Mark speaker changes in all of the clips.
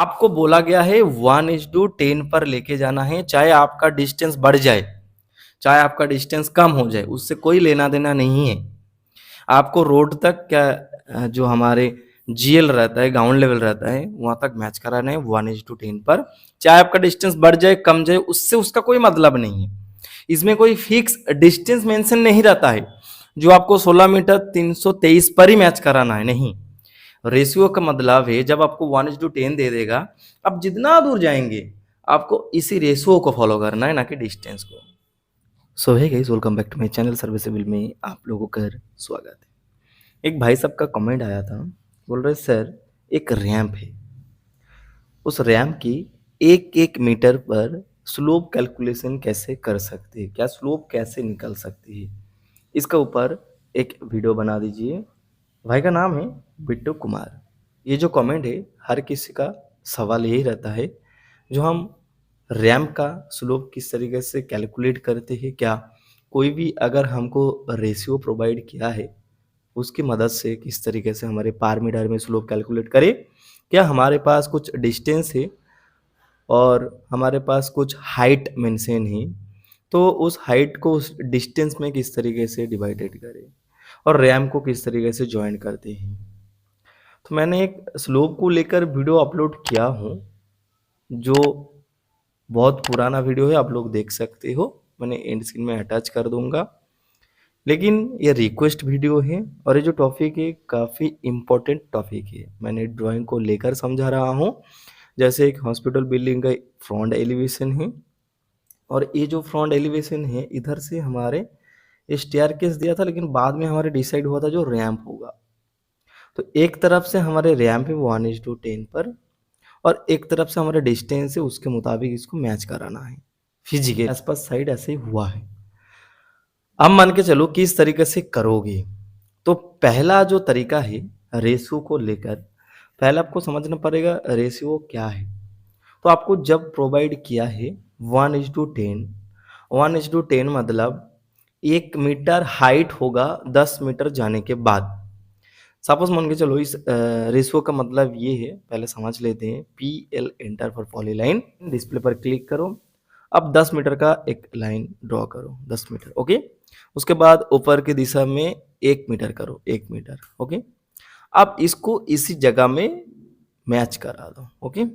Speaker 1: आपको बोला गया है 1:10 पर लेके जाना है, चाहे आपका डिस्टेंस बढ़ जाए, चाहे आपका डिस्टेंस कम हो जाए, उससे कोई लेना देना नहीं है। आपको रोड तक क्या जो हमारे जीएल रहता है, ग्राउंड लेवल रहता है, वहां तक मैच कराना है 1:10 पर। चाहे आपका डिस्टेंस बढ़ जाए कम जाए, उससे उसका कोई मतलब नहीं है। इसमें कोई फिक्स डिस्टेंस मेंशन नहीं रहता है जो आपको 16 मीटर 323 पर ही मैच कराना है, नहीं। रेशियो का मतलब है जब आपको 1:10 दे देगा, आप जितना दूर जाएंगे आपको इसी रेशियो को फॉलो करना है, ना कि डिस्टेंस को। So hey guys, welcome back to my channel serviceable में आप लोगों का स्वागत है। एक भाई साहब का कमेंट आया था, बोल रहे सर एक रैंप है, उस रैंप की एक एक मीटर पर स्लोप कैलकुलेशन कैसे कर सकते हैं, क्या स्लोप कैसे निकल सकती है, इसका ऊपर एक वीडियो बना दीजिए। भाई का नाम है बिट्टू कुमार। ये जो कमेंट है, हर किसी का सवाल यही रहता है, जो हम रैंप का स्लोप किस तरीके से कैलकुलेट करते हैं, क्या कोई भी अगर हमको रेशियो प्रोवाइड किया है उसकी मदद से किस तरीके से हमारे पार मीटर में स्लोप कैलकुलेट करें, क्या हमारे पास कुछ डिस्टेंस है और हमारे पास कुछ हाइट मेंशन है, तो उस हाइट को उस डिस्टेंस में किस तरीके से डिवाइडेड करें और रैंप को किस तरीके से ज्वाइन करते हैं। तो मैंने एक स्लोप को लेकर वीडियो अपलोड किया हूँ, जो बहुत पुराना वीडियो है, आप लोग देख सकते हो, मैंने एंड स्क्रीन में अटैच कर दूंगा। लेकिन ये रिक्वेस्ट वीडियो है और ये जो टॉपिक है काफ़ी इम्पोर्टेंट टॉपिक है। मैंने ड्राइंग को लेकर समझा रहा हूँ, जैसे एक हॉस्पिटल बिल्डिंग का फ्रंट एलिवेशन है और ये जो फ्रंट एलिवेशन है इधर से हमारे स्टेयरकेस दिया था, लेकिन बाद में हमारे डिसाइड हुआ था जो रैंप होगा। तो एक तरफ से हमारे रैंप है 1:10 पर और एक तरफ से हमारा डिस्टेंस है, उसके मुताबिक इसको मैच कराना है। फिजिकल आसपास साइड ऐसे ही हुआ है। अब मान के चलो किस तरीके से करोगे, तो पहला जो तरीका है रेशियो को लेकर, पहले आपको समझना पड़ेगा रेशियो क्या है। तो आपको जब प्रोवाइड किया है 1:10, 1:10 मतलब 1 मीटर हाइट होगा 10 मीटर जाने के बाद। सपोज मान के चलो इस रेशियो का मतलब ये है, पहले समझ लेते हैं। PL enter for polyline, display पर क्लिक करो। अब 10 मीटर का एक लाइन ड्रॉ करो, 10 मीटर, ओके। उसके बाद ऊपर की दिशा में 1 मीटर करो, 1 मीटर, ओके। अब इसको इसी जगह में मैच करा दो, ओके।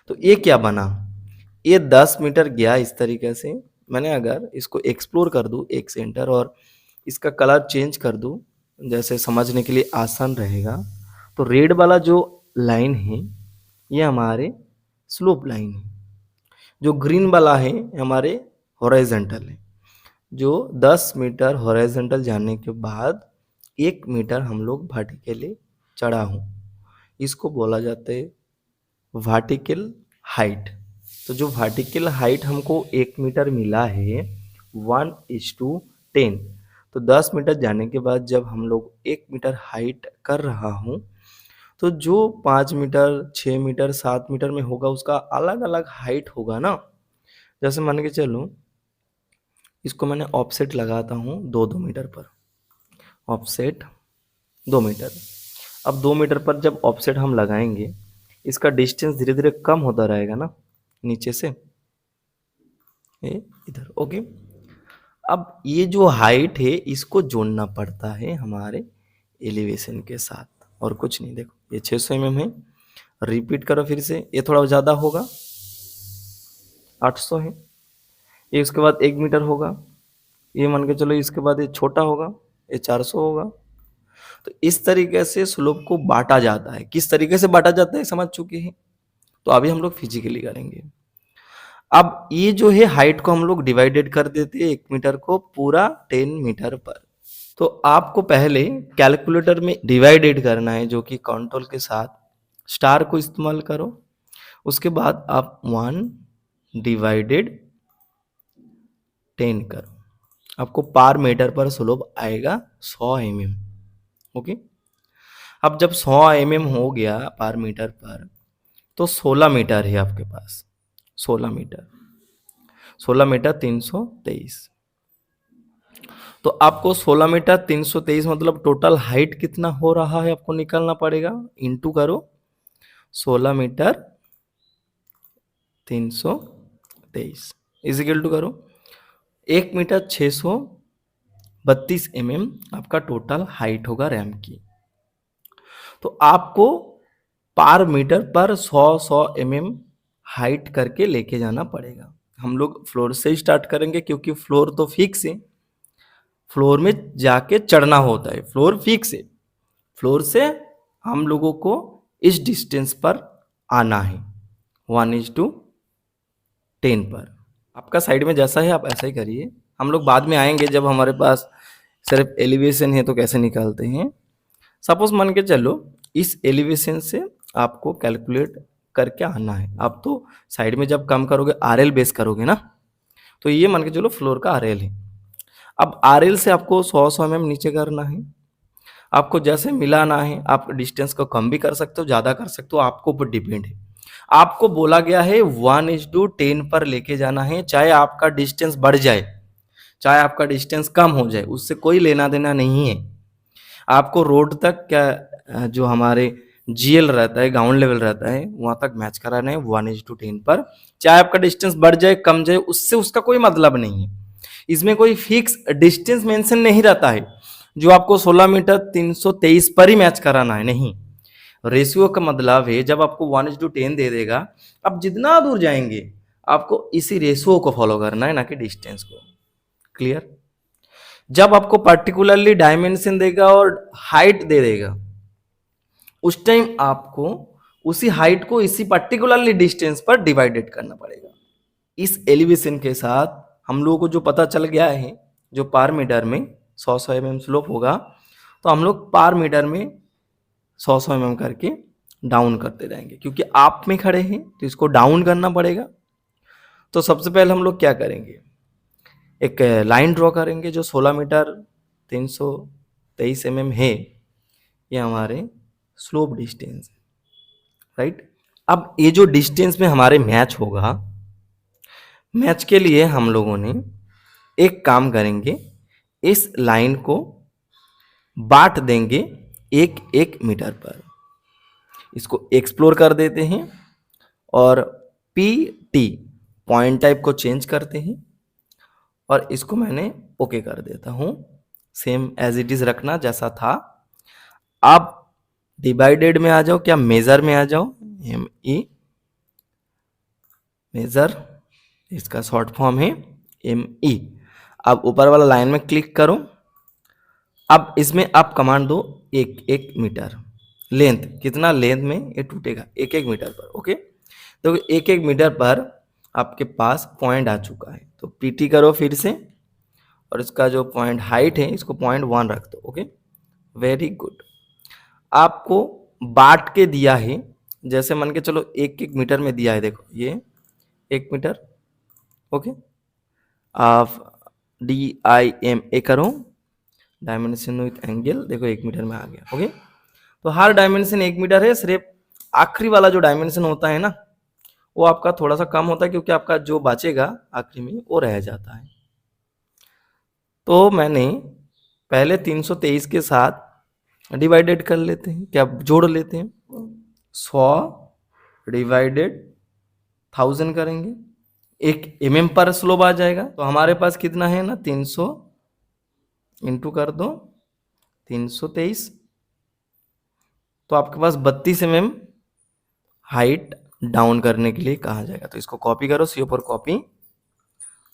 Speaker 1: तो ये क्या बना, ये 10 मीटर गया इस तरीके से। मैंने अगर इसको एक्सप्लोर कर दूं एक सेंटर और इसका कलर चेंज कर दूं, जैसे समझने के लिए आसान रहेगा, तो रेड वाला जो लाइन है ये हमारे स्लोप लाइन है, जो ग्रीन वाला है हमारे हॉरिजॉन्टल है। जो 10 मीटर हॉरिजॉन्टल जाने के बाद 1 मीटर हम लोग वर्टिकली चढ़ा हूँ, इसको बोला जाता है वर्टिकल हाइट। तो जो वर्टिकल हाइट हमको 1 मीटर मिला है 1:10, तो 10 मीटर जाने के बाद जब हम लोग 1 मीटर हाइट कर रहा हूँ, तो जो 5 मीटर 6 मीटर 7 मीटर में होगा उसका अलग अलग हाइट होगा ना। जैसे मान के चलो इसको मैंने ऑफसेट लगाता हूँ 2-2 मीटर पर, ऑफसेट 2 मीटर। अब 2 मीटर पर जब ऑफसेट हम लगाएंगे, इसका डिस्टेंस धीरे धीरे कम होता रहेगा ना नीचे से, ये इधर, ओके। अब ये जो हाइट है इसको जोड़ना पड़ता है हमारे एलिवेशन के साथ, और कुछ नहीं। देखो ये 600 mm है, रिपीट करो फिर से, ये थोड़ा ज़्यादा होगा 800 है, ये उसके बाद 1 मीटर होगा, ये मान के चलो इसके बाद ये छोटा होगा, ये 400 होगा। तो इस तरीके से स्लोप को बांटा जाता है। किस तरीके से बांटा जाता है समझ चुके हैं, तो अभी हम लोग फिजिकली करेंगे। अब ये जो है हाइट को हम लोग डिवाइडेड कर देते हैं 1 मीटर को पूरा 10 मीटर पर। तो आपको पहले कैलकुलेटर में डिवाइडेड करना है, जो कि कंट्रोल के साथ स्टार को इस्तेमाल करो। उसके बाद आप 1/10 करो, आपको पार मीटर पर स्लोप आएगा 100 mm, ओके। अब जब 100 mm हो गया पर मीटर पर, तो 16 मीटर है आपके पास, 16 मीटर, 16 मीटर 323। तो आपको 16 मीटर 323 मतलब टोटल हाइट कितना हो रहा है आपको निकालना पड़ेगा, इंटू करो 16 मीटर 323 इजिकल टू करो 1 मीटर 632 आपका टोटल हाइट होगा रैम की। तो आपको पर मीटर पर 100 हाइट करके लेके जाना पड़ेगा। हम लोग फ्लोर से ही स्टार्ट करेंगे क्योंकि फ्लोर तो फिक्स है, फ्लोर में जाके चढ़ना होता है, फ्लोर फिक्स है। फ्लोर से हम लोगों को इस डिस्टेंस पर आना है 1:10 पर। आपका साइड में जैसा है आप ऐसा ही करिए, हम लोग बाद में आएंगे जब हमारे पास सिर्फ एलिवेशन है तो कैसे निकालते हैं। सपोज मान के चलो इस एलिवेशन से आपको कैलकुलेट करके आना है। आप तो साइड में जब कम करोगे आरएल बेस करोगे ना, तो ये मान के चलो फ्लोर का आरएल है। अब आरएल से आपको 100 mm नीचे करना है। आपको जैसे मिलाना है, आप डिस्टेंस को कम भी कर सकते हो, ज़्यादा कर सकते हो, आपको ऊपर डिपेंड है। आपको बोला गया है 1:10 पर लेके जाना है, चाहे आपका डिस्टेंस बढ़ जाए चाहे आपका डिस्टेंस कम हो जाए, उससे कोई लेना देना नहीं है। आपको रोड तक क्या जो हमारे जीएल रहता है, ग्राउंड लेवल रहता है, वहां तक मैच कराना है 1:10 पर। चाहे आपका डिस्टेंस बढ़ जाए कम जाए, उससे उसका कोई मतलब नहीं है। इसमें कोई फिक्स डिस्टेंस मेंशन नहीं रहता है जो आपको 16 मीटर 323 पर ही मैच कराना है, नहीं। रेशियो का मतलब है जब आपको 1:10 दे देगा, आप जितना दूर जाएंगे आपको इसी रेशियो को फॉलो करना है, ना कि डिस्टेंस को। क्लियर? जब आपको पर्टिकुलरली डायमेंशन देगा और हाइट दे देगा, उस टाइम आपको उसी हाइट को इसी पर्टिकुलरली डिस्टेंस पर डिवाइडेड करना पड़ेगा। इस एलिवेशन के साथ हम लोगों को जो पता चल गया है, जो पर मीटर में 100 mm स्लोप होगा, तो हम लोग पर मीटर में 100 mm करके डाउन करते जाएंगे। क्योंकि आप में खड़े हैं तो इसको डाउन करना पड़ेगा। तो सबसे पहले हम लोग क्या करेंगे, एक लाइन ड्रॉ करेंगे जो 16 मीटर 323 mm है, ये हमारे स्लोप डिस्टेंस है, राइट। अब ये जो डिस्टेंस में हमारे मैच होगा, मैच के लिए हम लोगों ने एक काम करेंगे, इस लाइन को बांट देंगे 1-1 मीटर पर। इसको एक्सप्लोर कर देते हैं और पी टी पॉइंट टाइप को चेंज करते हैं और इसको मैंने ओके कर देता हूँ। सेम एज इट इज रखना जैसा था। आप डिवाइडेड में आ जाओ, क्या मेजर में आ जाओ, ME मेजर, इसका शॉर्ट फॉर्म है ME। अब ऊपर वाला लाइन में क्लिक करो। अब इसमें आप कमांड दो 1-1 मीटर लेंथ, कितना लेंथ में ये टूटेगा 1-1 मीटर पर। ओके, तो 1-1 मीटर पर आपके पास पॉइंट आ चुका है, तो PT करो फिर से और इसका जो पॉइंट हाइट है इसको 0.1 रख दो। Okay, very good. आपको बांट के दिया है, जैसे मान के चलो 1-1 मीटर में दिया है, देखो ये 1 मीटर। ओके, आप DIMA करो, डायमेंशन विथ एंगल, देखो 1 मीटर में आ गया। ओके, तो हर डायमेंशन 1 मीटर है, सिर्फ आखिरी वाला जो डायमेंशन होता है ना, वो आपका थोड़ा सा कम होता है क्योंकि आपका जो बचेगा आखिरी में वो रह जाता है। तो मैंने पहले 323 के साथ डिवाइडेड कर लेते हैं, क्या जोड़ लेते हैं, 100 डिवाइडेड 1000 करेंगे, 1 mm पर स्लोप आ जाएगा। तो हमारे पास कितना है ना, 300 इंटू कर दो 323, तो आपके पास 32 mm हाइट डाउन करने के लिए कहा जाएगा। तो इसको कॉपी करो, C पर कॉपी,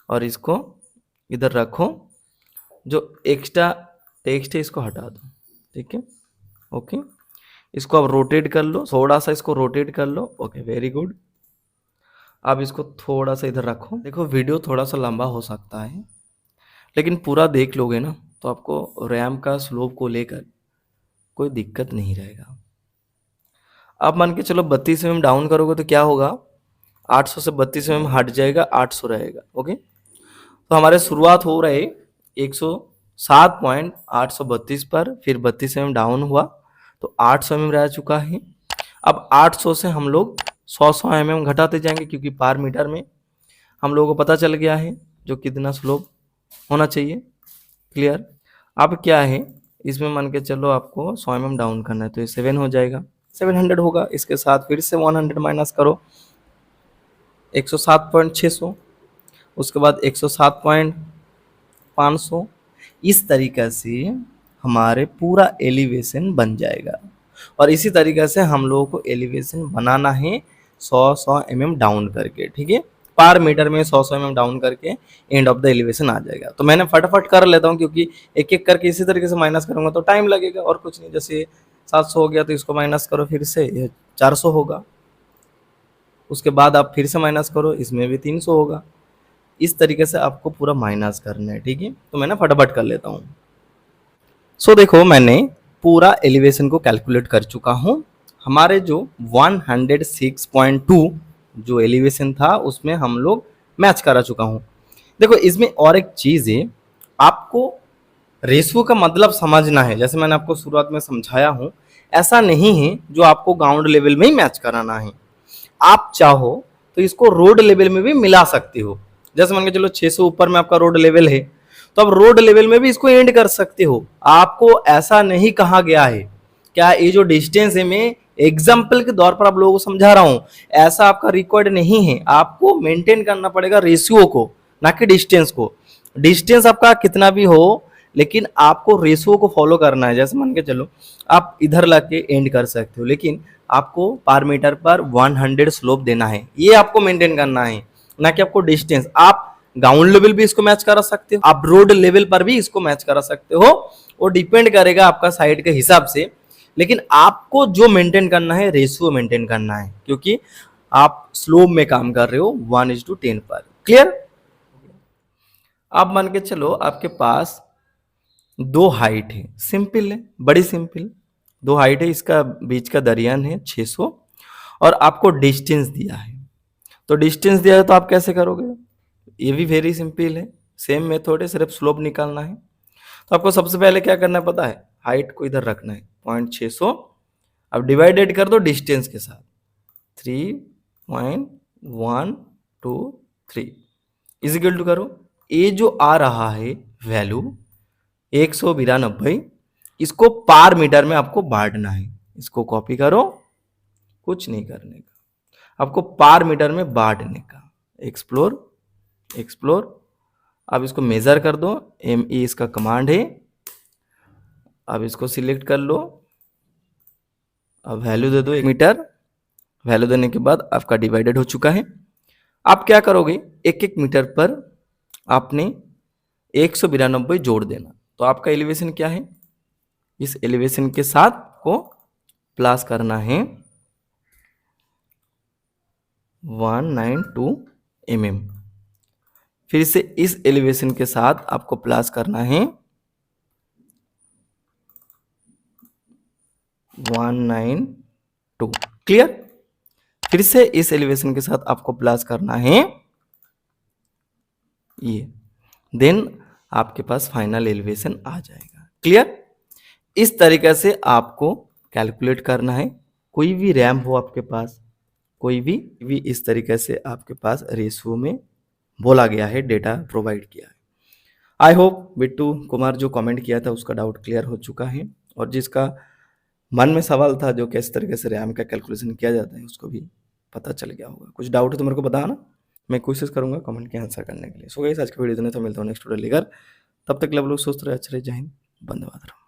Speaker 1: और इसको इधर रखो। जो एक्स्ट्रा टेक्स्ट है इसको हटा दो, ठीक है। ओके, इसको अब रोटेट कर लो, थोड़ा सा इसको रोटेट कर लो। Okay, very good. अब इसको थोड़ा सा इधर रखो। देखो वीडियो थोड़ा सा लंबा हो सकता है, लेकिन पूरा देख लोगे ना तो आपको रैम का स्लोप को लेकर कोई दिक्कत नहीं रहेगा। अब मान के चलो 32 mm डाउन करोगे तो क्या होगा, 800 से 32 mm हट जाएगा, 800 रहेगा। ओके, तो हमारे शुरुआत हो रहे 107.832 पर, फिर 32 mm डाउन हुआ तो 800 mm रह चुका है। अब 800 से हम लोग 100 mm घटाते जाएंगे क्योंकि पर मीटर में हम लोगों को पता चल गया है जो कितना स्लोप होना चाहिए। क्लियर? अब क्या है, इसमें मान के चलो आपको 100 mm डाउन करना है तो ये 7 हो जाएगा, 700 होगा। इसके साथ फिर से 100 माइनस करो 107.600, उसके बाद 107.500। इस तरीक़े से हमारे पूरा एलिवेशन बन जाएगा। और इसी तरीक़े से हम लोगों को एलिवेशन बनाना है 100-100 mm डाउन करके, ठीक है। पर मीटर में 100-100 mm डाउन करके एंड ऑफ द एलिवेशन आ जाएगा। तो मैंने फटाफट कर लेता हूँ, क्योंकि एक एक करके इसी तरीके से माइनस करूँगा तो टाइम लगेगा और कुछ नहीं। जैसे 700 हो गया तो इसको माइनस करो फिर से, ये 400 होगा। उसके बाद आप फिर से माइनस करो, इसमें भी 300 होगा। इस तरीके से आपको पूरा माइनस करना है, ठीक है। तो मैं ना फटाफट कर लेता हूँ। सो देखो, मैंने पूरा एलिवेशन को कैलकुलेट कर चुका हूँ। हमारे जो 106.2 जो एलिवेशन था उसमें हम लोग मैच करा चुका हूँ। देखो, इसमें और एक चीज़ है, आपको रेशियो का मतलब समझना है। जैसे मैंने आपको शुरुआत में समझाया हूँ, ऐसा नहीं है जो आपको ग्राउंड लेवल में ही मैच कराना है। आप चाहो तो इसको रोड लेवल में भी मिला सकते हो। जैसे मान के चलो 600 ऊपर में आपका रोड लेवल है, तो अब रोड लेवल में भी इसको एंड कर सकते हो। आपको ऐसा नहीं कहा गया है। क्या ये जो डिस्टेंस है, मैं एग्जाम्पल के तौर पर आप लोगों को समझा रहा हूं, ऐसा आपका रिकॉर्ड नहीं है। आपको मेंटेन करना पड़ेगा रेशियो को, ना कि डिस्टेंस को। डिस्टेंस आपका कितना भी हो, लेकिन आपको रेशियो को फॉलो करना है। जैसे मान के चलो आप इधर लाके एंड कर सकते हो, लेकिन आपको पर मीटर पर 100 स्लोप देना है, ये आपको मेंटेन करना है, ना कि आपको डिस्टेंस। आप ग्राउंड लेवल भी इसको मैच करा सकते हो, आप रोड लेवल पर भी इसको मैच करा सकते हो। वो डिपेंड करेगा आपका साइड के हिसाब से, लेकिन आपको जो मेंटेन करना है रेशियो मेंटेन करना है, क्योंकि आप स्लोप में काम कर रहे हो 1:10 पर। क्लियर? आप मान के चलो आपके पास दो हाइट है, सिंपल है, बड़ी सिंपल। दो हाइट है, इसका बीच का दरियान है 600 और आपको डिस्टेंस दिया है। तो डिस्टेंस दिया है तो आप कैसे करोगे? ये भी वेरी सिंपल है, सेम मेथड है, सिर्फ स्लोप निकालना है। तो आपको सबसे पहले क्या करना है पता है? हाइट को इधर रखना है 0.600, अब डिवाइडेड कर दो डिस्टेंस के साथ 3.123 इजिकल टू करो, ये जो आ रहा है वैल्यू 192, इसको पर मीटर में आपको बांटना है। इसको कॉपी करो, कुछ नहीं करने का, आपको पर मीटर में बांटने का। एक्सप्लोर एक्सप्लोर, अब इसको मेजर कर दो, ME इसका कमांड है। अब इसको सिलेक्ट कर लो, अब वैल्यू दे दो 1 मीटर। वैल्यू देने के बाद आपका डिवाइडेड हो चुका है। आप क्या करोगे, एक एक मीटर पर आपने 192 जोड़ देना। तो आपका एलिवेशन क्या है, इस एलिवेशन के साथ को प्लस करना है 192 mm। फिर से इस एलिवेशन के साथ आपको प्लस करना है 192। क्लियर? फिर से इस एलिवेशन के साथ आपको प्लस करना है ये, देन आपके पास फाइनल एलिवेशन आ जाएगा। क्लियर? इस तरीके से आपको कैलकुलेट करना है। कोई भी रैम हो आपके पास, कोई भी इस तरीके से आपके पास रेशियो में बोला गया है, डेटा प्रोवाइड किया है। आई होप बिट्टू कुमार जो कमेंट किया था उसका डाउट क्लियर हो चुका है, और जिसका मन में सवाल था जो किस तरीके से रैम का कैलकुलेशन किया जाता है उसको भी पता चल गया होगा। कुछ डाउट है तो मेरे को बताना, मैं कोशिश करूंगा कमेंट के आंसर करने के लिए। सो गाइस, आज का वीडियो इतना, तो मिलता हूँ नेक्स्ट वीडियो लेकर। तब तक लोग सुस्त रहे, अच्छे रहे, जय हिंद, वंदे मातरम।